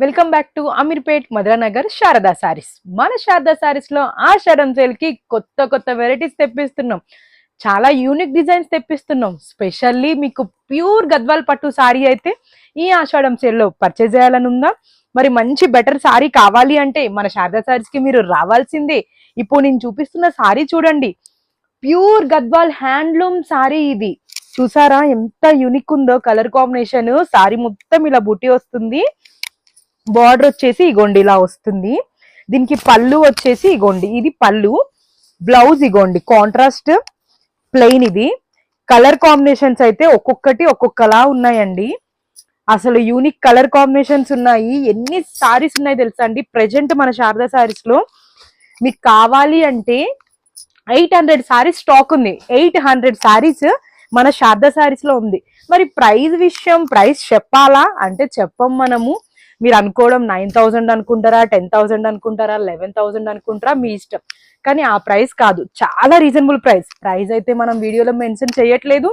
Welcome back to Ameerpet Madhuranagar Sharada saris. మన శారదా సారీస్ లో ఆషాఢం sale కి కొత్త కొత్త వెరైటీస్ తెప్పిస్తున్నాం. చాలా యూనిక్ డిజైన్స్ తెప్పిస్తున్నాం. స్పెషల్లీ మీకు ప్యూర్ గద్వాల్ పట్టు సారీ అయితే ఈ ఆషాఢం సేల్ లో పర్చేజ్ చేయాలని ఉందా? మరి మంచి బెటర్ సారీ కావాలి అంటే మన శారదా సారీస్ కి మీరు రావాల్సిందే. ఇప్పుడు నేను చూపిస్తున్న సారీ చూడండి, ప్యూర్ గద్వాల్ హ్యాండ్లూమ్ సారీ. ఇది చూసారా ఎంత యూనిక్ ఉందో కలర్ కాంబినేషన్. సారీ మొత్తం ఇలా బుట్టి వస్తుంది, బార్డర్ వచ్చేసి ఇగోండి ఇలా వస్తుంది. దీనికి పళ్ళు వచ్చేసి ఇగోండి, ఇది పళ్ళు. బ్లౌజ్ ఇగోండి కాంట్రాస్ట్ ప్లెయిన్. ఇది కలర్ కాంబినేషన్స్ అయితే ఒక్కొక్కటి ఒక్కొక్కలా ఉన్నాయండి. అసలు యూనిక్ కలర్ కాంబినేషన్స్ ఉన్నాయి. ఎన్ని సారీస్ ఉన్నాయి తెలుసా అండి ప్రెజెంట్ మన శారదా సారీస్ లో. మీకు కావాలి అంటే 800 సారీస్ స్టాక్ ఉంది. 800 సారీస్ మన శారదా సారీస్ లో ఉంది. మరి ప్రైస్ విషయం, ప్రైస్ చెప్పాలా అంటే చెప్పం మనము. మీరు అనుకోవడం 9000 అనుకుంటారా, 10,000 అనుకుంటారా, 11,000 అనుకుంటారా, మీ ఇష్టం. కానీ ఆ ప్రైస్ కాదు, చాలా రీజనబుల్ ప్రైస్. ప్రైస్ అయితే మనం వీడియోలో మెన్షన్ చేయట్లేదు.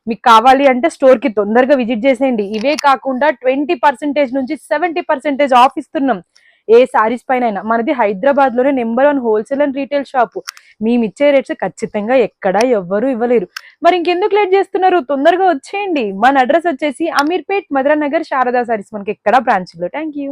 మీకు కావాలి అంటే స్టోర్ కి తొందరగా విజిట్ చేసేయండి. ఇవే కాకుండా 20% నుంచి 70% ఆఫ్ ఇస్తున్నాం ఏ సారీస్ పైన. మనది హైదరాబాద్ లోనే number 1 wholesale and retail shop. మేము ఇచ్చే రేట్స్ ఖచ్చితంగా ఎక్కడ ఎవ్వరు ఇవ్వలేరు. మరి ఇంకెందుకు లేట్ చేస్తున్నారు, తొందరగా వచ్చేయండి. మన అడ్రస్ వచ్చేసి అమీర్పేట్ మధురానగర్ శారదా సారీస్, మనకి ఎక్కడ బ్రాంచ్ లో. Thank you.